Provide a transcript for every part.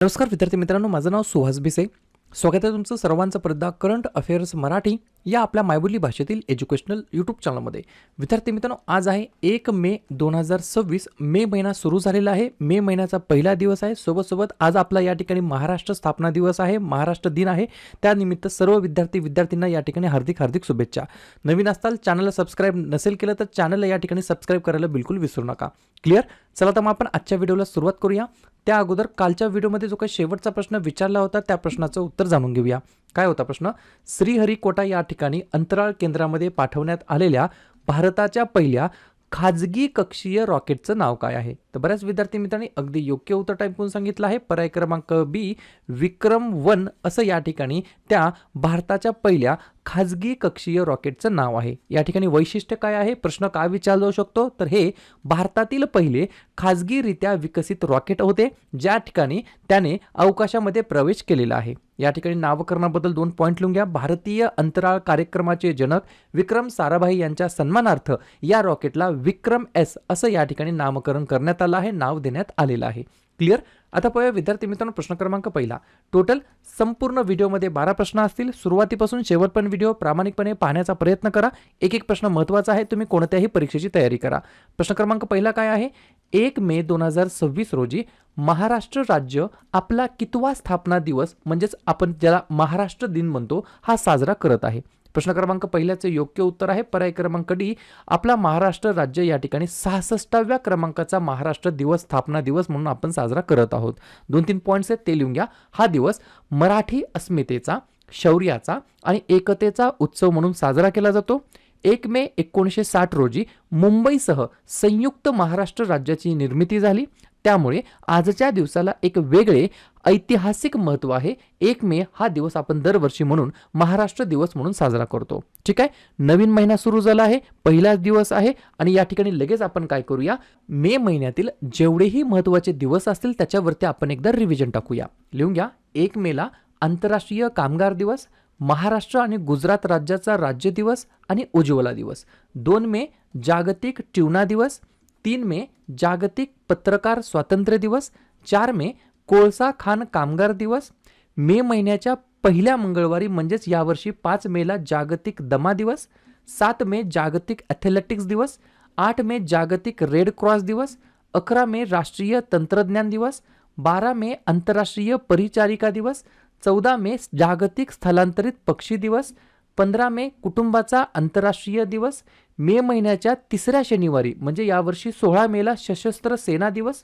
नमस्कार विद्यार्थी मित्रांनो, माझं नाव सुहास भिसे. स्वागत आहे तुमचं सर्वांचं परदा करंट अफेअर्स मराठी या आपल्या मायबोली भाषेतील एज्युकेशनल यूट्यूब चॅनलमध्ये. विद्यार्थी मित्रांनो, आज आहे 1 मे 2026. मे महिना सुरू झालेला आहे. मे महिन्याचा पहिला दिवस आहे. सोबत आज आपला या ठिकाणी महाराष्ट्र स्थापना दिवस आहे, महाराष्ट्र दिन आहे. त्यानिमित्त सर्व विद्यार्थ्यांना या ठिकाणी हार्दिक शुभेच्छा. नवीन असताल, चॅनलला सबस्क्राईब नसेल केलं तर चॅनलला या ठिकाणी सबस्क्राईब करायला बिलकुल विसरू नका. क्लिअर? चला तर मग आपण आजच्या व्हिडिओला सुरुवात करूया. त्या अगोदर कालच्या व्हिडिओमध्ये जो काही शेवटचा प्रश्न विचारला होता त्या प्रश्नाचं उत्तर जाणून घेऊया. काय होता प्रश्न? श्रीहरिकोटा या ठिकाणी अंतराळ केंद्रामध्ये पाठवण्यात आलेल्या भारताच्या पहिल्या खाजगी कक्षीय रॉकेटचं नाव काय आहे? तर बऱ्याच विद्यार्थी मित्रांनी अगदी योग्य उत्तर टाईप करून सांगितलं आहे. पर्याय क्रमांक बी, विक्रम-1 असं या ठिकाणी त्या भारताच्या पहिल्या खाजगी कक्षीय रॉकेटचं नाव आहे. या ठिकाणी वैशिष्ट्य काय आहे? प्रश्न काय विचारला जाऊ शकतो? तर हे भारतातील पहिले खाजगीरित्या विकसित रॉकेट होते, ज्या ठिकाणी त्याने अवकाशामध्ये प्रवेश केलेला आहे. या ठिकाणी नामकरणाबद्दल 2 पॉईंट लिहून घ्या. भारतीय अंतराळ कार्यक्रमाचे जनक विक्रम साराभाई यांच्या सन्मानार्थ या रॉकेटला विक्रम-S असं या ठिकाणी नामकरण करण्यात आलं आहे, नाव देण्यात आलेलं आहे. क्लिअर? आता पाहूया विद्यार्थी मित्रांनो, प्रश्न क्रमांक पहिला. टोटल संपूर्ण व्हिडिओमध्ये 12 प्रश्न असतील. सुरुवातीपासून शेवटपर्यंत व्हिडिओ प्रामाणिकपणे पाहण्याचा प्रयत्न करा. एक प्रश्न महत्त्वाचा आहे, तुम्ही कोणत्याही परीक्षेची तयारी करा. प्रश्न क्रमांक पहिला काय आहे? 1 मे 2026 रोजी महाराष्ट्र राज्य आपला कितवा स्थापना दिवस म्हणजेच आपण ज्याला महाराष्ट्र दिन म्हणतो हा साजरा करत आहे? प्रश्न क्रमांक पहिल्याचे योग्य उत्तर आहे पर्याय क्रमांक डी. आपला महाराष्ट्र राज्य या ठिकाणी 66व्या क्रमांकाचा महाराष्ट्र दिवस, स्थापना दिवस म्हणून आपण साजरा करत आहोत. 2-3 पॉईंट्स आहेत ते लिहून घ्या. हा दिवस मराठी अस्मितेचा, शौर्याचा आणि एकतेचा उत्सव म्हणून साजरा केला जातो. 1 मे 1960 रोजी मुंबईसह संयुक्त महाराष्ट्र राज्याची निर्मिती झाली. त्यामुळे आजच्या दिवसाला एक वेगळे ऐतिहासिक महत्त्व आहे. 1 मे हा दिवस आपण दरवर्षी म्हणून महाराष्ट्र दिवस म्हणून साजरा करतो. ठीक आहे? नवीन महिना सुरू झाला आहे, पहिलाच दिवस आहे आणि या ठिकाणी लगेच आपण काय करूया? मे महिन्यातील जेवढेही महत्त्वाचे दिवस असतील त्याच्यावरती आपण एकदा रिव्हिजन टाकूया. लिहून घ्या. 1 मेला आंतरराष्ट्रीय कामगार दिवस, महाराष्ट्र आणि गुजरात राज्याचा राज्य दिवस आणि उज्ज्वला दिवस. 2 मे जागतिक ट्यूना दिवस. 3 मे जागतिक पत्रकार स्वातंत्र्य दिवस. 4 मे कोळसा खाण कामगार दिवस. मे महिन्याच्या पहिल्या मंगळवारी म्हणजेच यावर्षी 5 मेला जागतिक दमा दिवस. 7 मे जागतिक ॲथलेटिक्स दिवस. 8 मे जागतिक रेड क्रॉस दिवस. 11 मे राष्ट्रीय तंत्रज्ञान दिवस. 12 मे आंतरराष्ट्रीय परिचारिका दिवस. 14 मे जागतिक स्थलांतरित पक्षी दिवस. 15 मे कुटुंबाचा आंतरराष्ट्रीय दिवस. मे महिन्याच्या 3ऱ्या शनिवारी म्हणजे यावर्षी 16 मेला सशस्त्र सेना दिवस.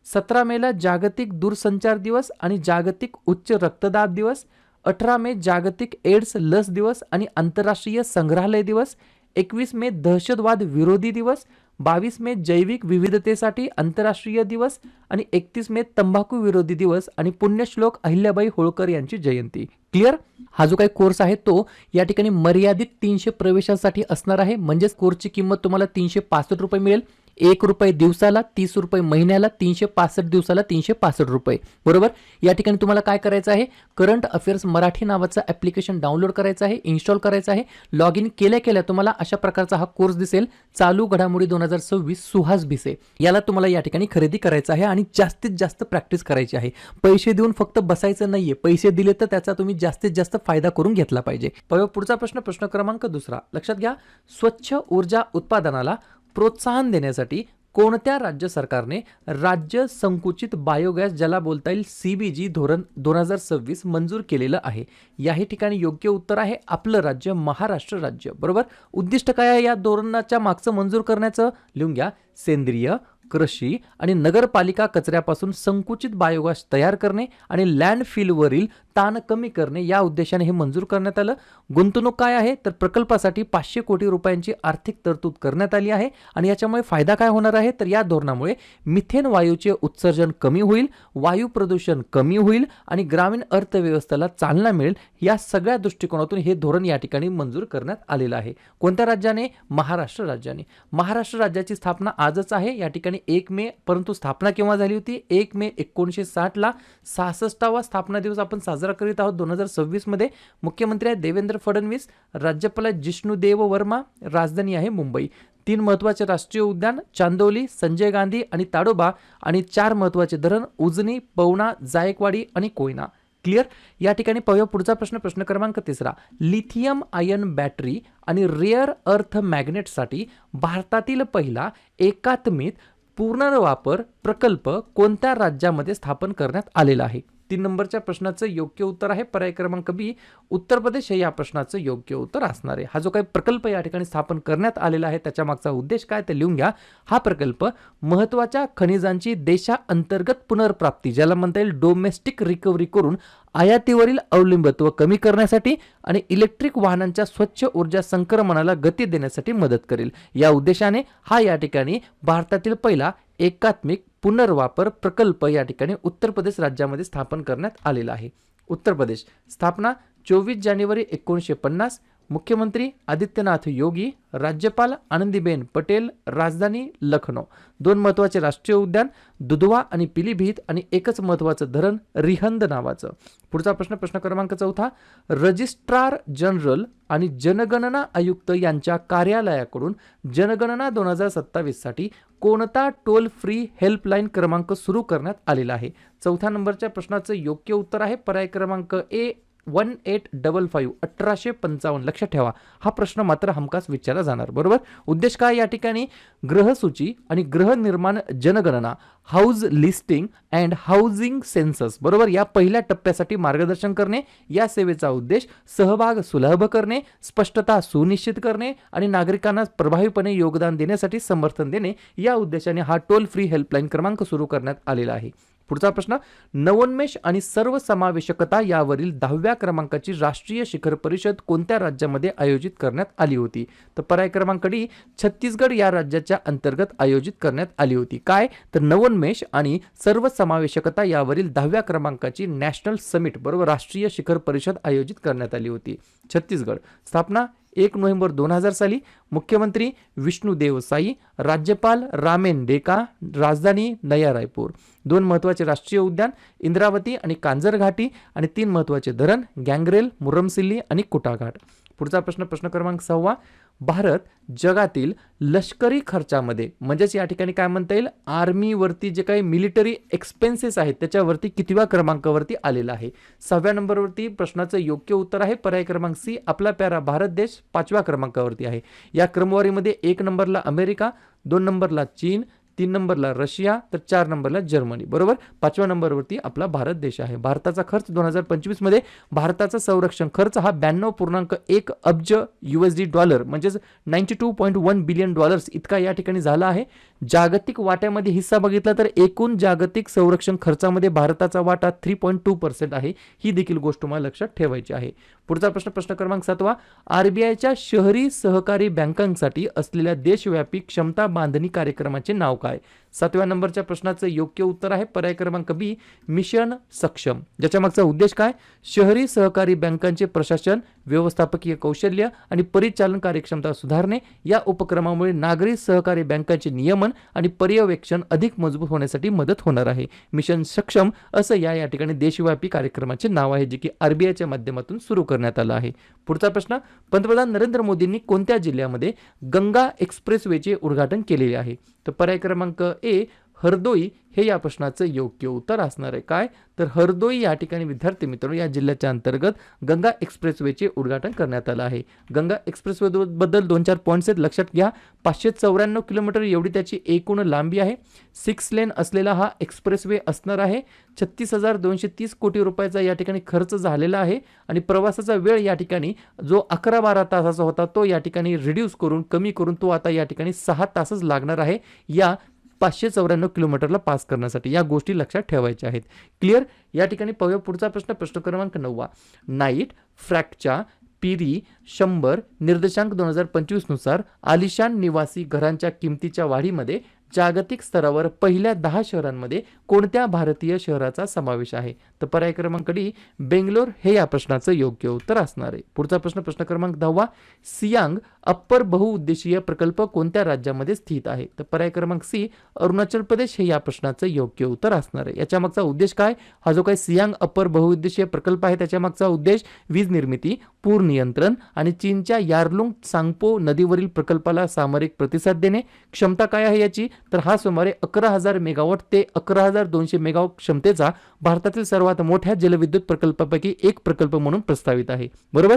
17 मेला जागतिक दूरसंचार दिवस आणि जागतिक उच्च रक्तदाब दिवस. 18 मे जागतिक एड्स लस दिवस आणि आंतरराष्ट्रीय संग्रहालय दिवस. 21 मे दहशतवाद विरोधी दिवस. 22 मे जैविक विविधतेसाठी आंतरराष्ट्रीय दिवस आणि 31 मे तंबाखू विरोधी दिवस आणि पुण्यश्लोक अहिल्याबाई होळकर यांची जयंती. क्लिअर? हा जो काही कोर्स आहे तो या ठिकाणी मर्यादित 300 प्रवेशासाठी असणार आहे. म्हणजेच कोर्सची किंमत तुम्हाला 365 रुपये मिळेल. 1 रुपये दिवसाला, 30 रुपये महिन्याला, 365 दिवसाला 365 रुपये. बरोबर? या ठिकाणी तुम्हाला काय करायचं आहे? करंट अफेअर्स मराठी नावाचं ॲप्लिकेशन डाउनलोड करायचं आहे, इन्स्टॉल करायचं आहे. लॉग इन केल्या तुम्हाला अशा प्रकारचा हा कोर्स दिसेल. चालू घडामोडी 2026 सुहास भिसे. याला तुम्हाला या ठिकाणी खरेदी करायचं आहे आणि जास्तीत जास्त प्रॅक्टिस करायची आहे. पैसे देऊन फक्त बसायचं नाहीये. पैसे दिले तर त्याचा तुम्ही जास्तीत जास्त फायदा करून घेतला पाहिजे. पुढचा प्रश्न क्रमांक 2. लक्षात घ्या. स्वच्छ ऊर्जा उत्पादनाला प्रोत्साहन देण्यासाठी कोणत्या राज्य सरकारने राज्य संकुचित बायोगॅस ज्याला बोलता येईल CBG धोरण 2026 मंजूर केलेलं आहे? याही ठिकाणी योग्य उत्तर आहे आपलं राज्य, महाराष्ट्र राज्य. बरोबर? उद्दिष्ट काय आहे या धोरणाच्या मागचं मंजूर करण्याचं? लिहून घ्या. सेंद्रिय, कृषी आणि नगरपालिका कचऱ्यापासून संकुचित बायोगॅस तयार करणे आणि लँडफिलवरील ताण कमी करणे या उद्देशाने हे मंजूर करण्यात आलं. गुंतवणूक काय आहे? तर प्रकल्पासाठी 500 कोटी रुपयांची आर्थिक तरतूद करण्यात आली आहे आणि याच्यामुळे फायदा काय होणार आहे? तर या धोरणामुळे मिथेन वायूचे उत्सर्जन कमी होईल, वायू प्रदूषण कमी होईल आणि ग्रामीण अर्थव्यवस्थेला चालना मिळेल. या सगळ्या दृष्टिकोनातून हे धोरण या ठिकाणी मंजूर करण्यात आलेलं आहे. कोणत्या राज्याने? महाराष्ट्र राज्याने. महाराष्ट्र राज्याची स्थापना आजच आहे. या ठिकाणी 1 मे, परंतु स्थापना केव्हा झाली होती? 1 मे 1960ला. 66वा स्थापना दिवस आपण साजरा करीत आहोत 2026 मध्ये. मुख्यमंत्री आहे देवेंद्र फडणवीस, राज्यपाल आहे जिष्णुदेव वर्मा, राजधानी आहे मुंबई. 3 महत्त्वाचे राष्ट्रीय उद्यान चांदोली, संजय गांधी आणि ताडोबा आणि 4 महत्त्वाचे धरण उजनी, पवना, जायकवाडी आणि कोयना. क्लिअर. या ठिकाणी पाहूया पुढचा प्रश्न, प्रश्न क्रमांक 3. लिथियम आयन बॅटरी आणि रेअर अर्थ मॅग्नेटसाठी भारतातील पहिला एकात्मिक पुनर्वापर प्रकल्प कोणत्या राज्यामध्ये स्थापन करण्यात आलेला आहे? 3 नंबरच्या प्रश्नाचं योग्य उत्तर आहे पर्याय क्रमांक बी, उत्तर प्रदेश हे या प्रश्नाचं योग्य उत्तर असणार आहे. हा जो काही प्रकल्प या ठिकाणी स्थापन करण्यात आलेला आहे त्याच्या मागचा उद्देश काय ते लिहून घ्या. हा प्रकल्प महत्त्वाच्या खनिजांची देशांतर्गत पुनर्प्राप्ती, ज्याला म्हणता येईल डोमेस्टिक रिकव्हरी, करून आयातीवरील अवलंबित्व कमी करण्यासाठी आणि इलेक्ट्रिक वाहनांच्या स्वच्छ ऊर्जा संक्रमणाला गती देण्यासाठी मदत करेल. या उद्देशाने हा या ठिकाणी भारतातील पहिला एकात्मिक पुनर्वापर प्रकल्प या ठिकाणी उत्तर प्रदेश राज्यामध्ये स्थापन करण्यात आलेला आहे. उत्तर प्रदेश. स्थापना 24 जानेवारी 1950. मुख्यमंत्री आदित्यनाथ योगी. राज्यपाल आनंदीबेन पटेल. राजधानी लखनौ. 2 महत्त्वाचे राष्ट्रीय उद्यान दुधवा आणि पिलीभीत आणि एकच महत्त्वाचं धरण रिहंद नावाचं. पुढचा प्रश्न, प्रश्न क्रमांक 4. रजिस्ट्रार जनरल आणि जनगणना आयुक्त यांच्या कार्यालयाकडून जनगणना 2027 साठी कोणता टोल फ्री हेल्पलाईन क्रमांक सुरू करण्यात आलेला आहे? 4थ्या नंबरच्या प्रश्नाचं योग्य उत्तर आहे पर्याय क्रमांक ए, 1855 1855. लक्षात ठेवा, हा प्रश्न मात्र हमखास विचारला जाणार. बरोबर. उद्देश काय या ठिकाणी? ग्रहसूची आणि गृहनिर्माण जनगणना, house listing and housing census, बरोबर, या पहिल्या टप्प्यासाठी मार्गदर्शन करणे. या सेवेचा उद्देश सहभाग सुलभ करणे, स्पष्टता सुनिश्चित करणे आणि नागरिकांना प्रभावीपणे योगदान देण्यासाठी समर्थन देणे या उद्देशाने हा टोल फ्री हेल्पलाईन क्रमांक सुरू करण्यात आलेला आहे. पुढचा प्रश्न, नवोन्मेष आणि सर्वसमावेशकता यावरील 10व्या क्रमांकाची राष्ट्रीय शिखर परिषद कोणत्या राज्यामध्ये आयोजित करण्यात आली होती? तर पर्याय क्रमांक डी, छत्तीसगड या राज्याच्या अंतर्गत आयोजित करण्यात आली होती. काय? तर नवोन्मेष आणि सर्वसमावेशकता यावरील 10व्या क्रमांकाची नॅशनल समिट, बरोबर, राष्ट्रीय शिखर परिषद आयोजित करण्यात आली होती. छत्तीसगड. स्थापना 1 नोव्हेंबर 2000 साली. मुख्यमंत्री विष्णुदेव साई. राज्यपाल रामेन डेका. राजधानी नया रायपूर. 2 महत्त्वाचे राष्ट्रीय उद्यान इंद्रावती आणि कांजर घाटी आणि 3 महत्त्वाचे धरण गँगरेल, मुरमसिल्ली आणि कुटाघाट. पुढचा प्रश्न, प्रश्न क्रमांक 6. भारत जगातील लष्करी खर्चामध्ये, म्हणजेच या ठिकाणी काय म्हणता येईल, आर्मीवरती जे काही मिलिटरी एक्सपेन्सेस आहेत त्याच्यावरती कितव्या क्रमांकावरती आलेला आहे? 6व्या नंबरवरती प्रश्नाचं योग्य उत्तर आहे पर्याय क्रमांक सी, आपला प्यारा भारत देश 5व्या क्रमांकावरती आहे. या क्रमवारीमध्ये 1 नंबरला अमेरिका, 2 नंबरला चीन, 3 नंबरला रशिया, तर 4 नंबरला जर्मनी. बरोबर. 5व्या नंबरवरती आपला भारत देश आहे. भारताचा खर्च 2025 मध्ये भारताचा संरक्षण खर्च हा 92.1 अब्ज USD डॉलर, म्हणजेच $92.1 बिलियन इतका या ठिकाणी झाला आहे. जागतिक वाट्यामध्ये हिस्सा बघितला तर एकूण जागतिक संरक्षण खर्चामध्ये भारताचा वाटा 3.2% आहे. ही देखील गोष्ट तुम्हाला लक्षात ठेवायची आहे. पुढचा प्रश्न, प्रश्न क्रमांक 7. RBIच्या शहरी सहकारी बँकांसाठी असलेल्या देशव्यापी क्षमता बांधणी कार्यक्रमाचे नाव काय? 7व्या नंबरच्या प्रश्नाचं योग्य उत्तर आहे पर्याय क्रमांक बी, मिशन सक्षम. ज्याच्या मागचा उद्देश काय? शहरी सहकारी बँकांचे प्रशासन, व्यवस्थापकीय कौशल्य आणि परिचालन कार्यक्षमता सुधारणे. या उपक्रमामुळे नागरी सहकारी बँकांचे नियमन आणि पर्यवेक्षण अधिक मजबूत होण्यासाठी मदत होणार आहे. मिशन सक्षम असं या ठिकाणी देशव्यापी कार्यक्रमाचे नाव आहे, जे की RBIच्या माध्यमातून सुरू करण्यात आलं आहे. पुढचा प्रश्न, पंतप्रधान नरेंद्र मोदींनी कोणत्या जिल्ह्यामध्ये गंगा एक्सप्रेसवेचे उद्घाटन केलेले आहे? तर पर्याय क्रमांक ए, हरदोई हे या प्रश्नाचं योग्य उत्तर असणार आहे. काय? तर हरदोई या ठिकाणी विद्यार्थी मित्रांनो या जिल्ह्याच्या अंतर्गत गंगा एक्सप्रेसवेचे उद्घाटन करण्यात आलं आहे. गंगा एक्सप्रेसवे बद्दल 2-4 पॉईंट्स आहेत, लक्षात घ्या. 594 किलोमीटर एवढी त्याची एकूण लांबी आहे. 6 लेन असलेला हा एक्सप्रेसवे असणार आहे. 36,230 कोटी रुपयाचा या ठिकाणी खर्च झालेला आहे आणि प्रवासाचा वेळ या ठिकाणी जो 11-12 तासाचा होता तो या ठिकाणी रिड्यूस करून, कमी करून तो आता या ठिकाणी 6 तासच लागणार आहे या 594 किलोमीटरला पास करण्यासाठी. या गोष्टी लक्षात ठेवायच्या आहेत. क्लिअर. या ठिकाणी पाहूया पुढचा प्रश्न, प्रश्न क्रमांक 9. नाईट फ्रॅकच्या पिरी 100 निर्देशांक 2025 नुसार आलिशान निवासी घरांच्या किमतीच्या वाढीमध्ये जागतिक स्तरावर पहिल्या 10 शहरांमध्ये कोणत्या भारतीय शहराचा समावेश आहे? तर पर्याय क्रमांक डी बेंगलोर हे या प्रश्नाचं योग्य उत्तर असणार आहे. पुढचा प्रश्न क्रमांक 10 सियांग अप्पर बहुउद्देशीय प्रकल्प कोणत्या राज्यामध्ये स्थित आहे? तर पर्याय क्रमांक सी अरुणाचल प्रदेश हे या प्रश्नाचं योग्य उत्तर असणार आहे. याच्या मागचा उद्देश काय? हा जो काही सियांग अप्पर बहुउद्देशीय प्रकल्प आहे त्याच्या मागचा उद्देश वीज निर्मिती, पूर नियंत्रण आणि चीनच्या यारलुंग सांगपो नदीवरील प्रकल्पाला सामरिक प्रतिसाद देणे. क्षमता काय आहे याची? तर हा सुमारे 11,000 मेगावॉट ते 11,200 मेगावॉट क्षमतेचा भारतातील सर्वात मोठ्या जलविद्युत प्रकल्पापैकी एक प्रकल्प म्हणून प्रस्तावित आहे. बरोबर.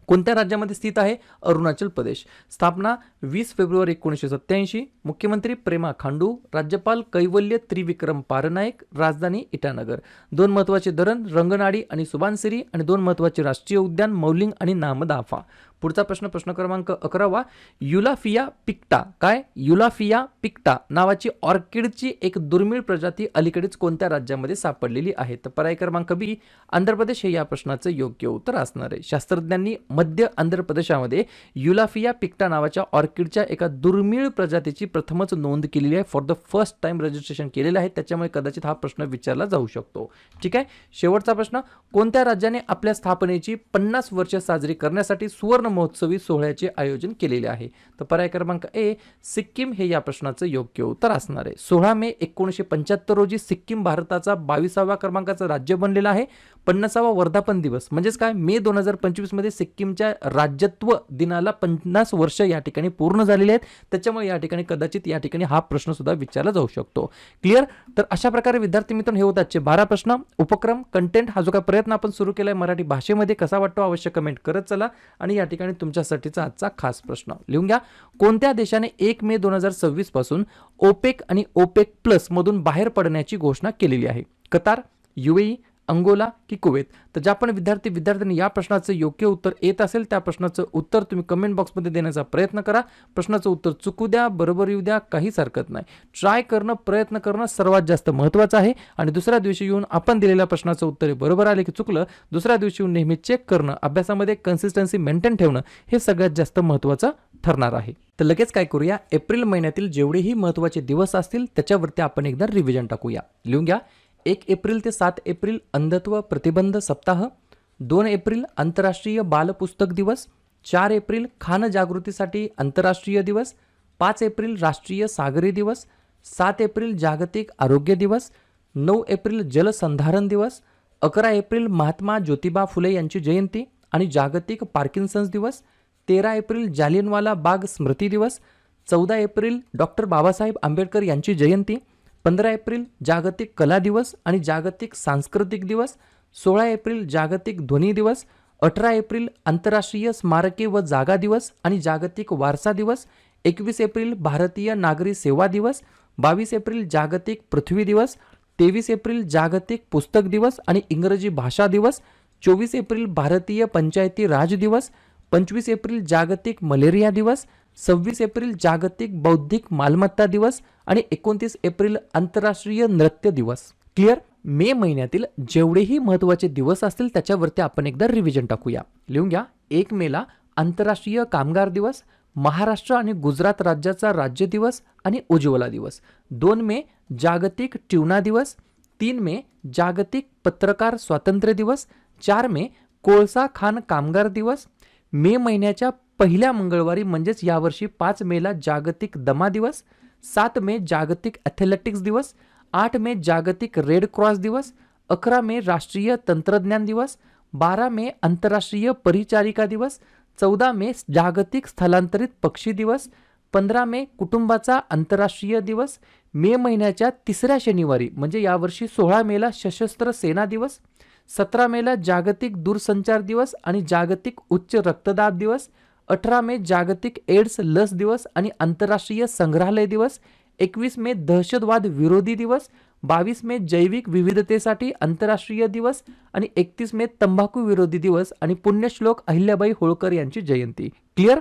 कोणत्या राज्यामध्ये स्थित आहे? अरुणाचल प्रदेश. स्थापना 20 फेब्रुवारी 1987. मुख्यमंत्री प्रेमा खांडू, राज्यपाल कैवल्य त्रिविक्रम पारनायक, राजधानी इटानगर. 2 महत्त्वाचे धरण रंगनाडी आणि सुबानसिरी आणि 2 महत्त्वाचे राष्ट्रीय उद्यान मौलिंग आणि नामदाफा. पुढचा प्रश्न क्रमांक 11 युलाफिया पिक्टा. काय? युलाफिया पिक्टा नावाची ऑर्किडची एक दुर्मिळ प्रजाती अलीकडेच कोणत्या राज्यामध्ये सापडलेली आहे? तर पर्याय क्रमांक बी आंध्र प्रदेश हे या प्रश्नाचं योग्य उत्तर असणार आहे. शास्त्रज्ञांनी मध्य आंध्र प्रदेशामध्ये युलाफिया पिक्टा नावाच्या ऑर्किडच्या एका दुर्मिळ प्रजातीची प्रथमच नोंद केलेली आहे. For the first time registration केलेलं आहे. त्याच्यामुळे कदाचित हा प्रश्न विचारला जाऊ शकतो. ठीक आहे. शेवटचा प्रश्न कोणत्या राज्याने आपल्या स्थापनेची 50 वर्ष साजरी करण्यासाठी सुवर्ण महोत्सवी सोहळ्याचे आयोजन केलेले आहे? तर पर्याय क्रमांक ए सिक्कीम हे या प्रश्नाचं योग्य उत्तर असणार आहे. 16 मे 1975 रोजी सिक्कीम भारताचा 22व्या क्रमांकाचं राज्य बनलेला आहे. 50वा वर्धापन दिवस म्हणजेच काय? मे 2025 मध्ये सिक्कीमच्या राज्यत्व दिनाला 50 वर्ष या ठिकाणी पूर्ण झालेले आहेत. त्याच्यामुळे या ठिकाणी कदाचित या ठिकाणी हा प्रश्न सुद्धा विचारला जाऊ शकतो. क्लिअर? तर अशा प्रकारे विद्यार्थी मित्रांनो हे होतात 12 प्रश्न. उपक्रम कंटेंट हा जो काही प्रयत्न आपण सुरू केलाय मराठी भाषेमध्ये कसा वाटतो अवश्य कमेंट करत चला. आणि या ठिकाणी तुमच्यासाठीचा आजचा खास प्रश्न लिहून घ्या. कोणत्या देशाने 1 मे 2026 पासून ओपेक आणि ओपेक प्लस मधून बाहेर पडण्याची घोषणा केलेली आहे? कतार, UAE, अंगोला की कुवेत? तर ज्या पण विद्यार्थ्यांनी या प्रश्नाचं योग्य उत्तर येत असेल त्या प्रश्नाचं उत्तर तुम्ही कमेंट बॉक्समध्ये देण्याचा प्रयत्न करा. प्रश्नाचं उत्तर चुकू द्या, बरोबर येऊ द्या, काहीच हरकत नाही. ट्राय करणं, प्रयत्न करणं सर्वात जास्त महत्त्वाचं आहे. आणि दुसऱ्या दिवशी येऊन आपण दिलेल्या प्रश्नाचं उत्तर बरोबर आले की चुकलं, दुसऱ्या दिवशी येऊन नेहमी चेक करणं, अभ्यासामध्ये कन्सिस्टन्सी मेंटेन ठेवणं हे सगळ्यात जास्त महत्त्वाचं ठरणार आहे. तर लगेच काय करूया, एप्रिल महिन्यातील जेवढेही महत्त्वाचे दिवस असतील त्याच्यावरती आपण एकदा रिव्हिजन टाकूया. लिहून घ्या. 1 एप्रिल ते 7 एप्रिल अंधत्व प्रतिबंध सप्ताह. 2 एप्रिल आंतरराष्ट्रीय बाल पुस्तक दिवस. 4 एप्रिल खान जागृतीसाठी आंतरराष्ट्रीय दिवस. 5 एप्रिल राष्ट्रीय सागरी दिवस. 7 एप्रिल जागतिक आरोग्य दिवस. 9 एप्रिल जलसंधारण दिवस. 11 एप्रिल महात्मा ज्योतिबा फुले यांची जयंती आणि जागतिक पार्किन्सन्स दिवस. 13 एप्रिल जालियनवाला बाग स्मृती दिवस. 14 एप्रिल डॉक्टर बाबासाहेब आंबेडकर यांची जयंती. 15 एप्रिल जागतिक कला दिवस आणि जागतिक सांस्कृतिक दिवस. 16 एप्रिल जागतिक ध्वनी दिवस. 18 एप्रिल आंतरराष्ट्रीय स्मारके व जागा दिवस आणि जागतिक वारसा दिवस. 21 एप्रिल भारतीय नागरी सेवा दिवस. 22 एप्रिल जागतिक पृथ्वी दिवस. 23 एप्रिल जागतिक पुस्तक दिवस आणि इंग्रजी भाषा दिवस. 24 एप्रिल भारतीय पंचायती राज दिवस. 25 एप्रिल जागतिक मलेरिया दिवस. 26 एप्रिल जागतिक बौद्धिक मालमत्ता दिवस आणि 29 एप्रिल आंतरराष्ट्रीय नृत्य दिवस. क्लिअर? मे महिन्यातील जेवढेही महत्त्वाचे दिवस असतील त्याच्यावरती आपण एकदा रिव्हिजन टाकूया. लिहून घ्या. 1 मेला आंतरराष्ट्रीय कामगार दिवस, महाराष्ट्र आणि गुजरात राज्याचा राज्य दिवस आणि उज्ज्वला दिवस. 2 मे जागतिक ट्यूना दिवस. 3 मे जागतिक पत्रकार स्वातंत्र्य दिवस. 4 मे कोळसा खाण कामगार दिवस. मे महिन्याच्या पहिल्या मंगळवारी म्हणजेच यावर्षी 5 मेला जागतिक दमा दिवस. 7 मे जागतिक ॲथलेटिक्स दिवस. 8 मे जागतिक रेड क्रॉस दिवस. 11 मे राष्ट्रीय तंत्रज्ञान दिवस. 12 मे आंतरराष्ट्रीय परिचारिका दिवस. 14 मे जागतिक स्थलांतरित पक्षी दिवस. 15 मे कुटुंबाचा आंतरराष्ट्रीय दिवस. मे महिन्याच्या 3ऱ्या शनिवारी म्हणजे यावर्षी 16 मेला सशस्त्र सेना दिवस. 17 मेला जागतिक दूरसंचार दिवस आणि जागतिक उच्च रक्तदाब दिवस. 18 मे जागतिक एड्स लस दिवस आणि आंतरराष्ट्रीय संग्रहालय दिवस. 21 मे दहशतवाद विरोधी दिवस. 22 मे जैविक विविधतेसाठी आंतरराष्ट्रीय दिवस आणि 31 मे तंबाखू विरोधी दिवस आणि पुण्यश्लोक अहिल्याबाई होळकर यांची जयंती. क्लिअर?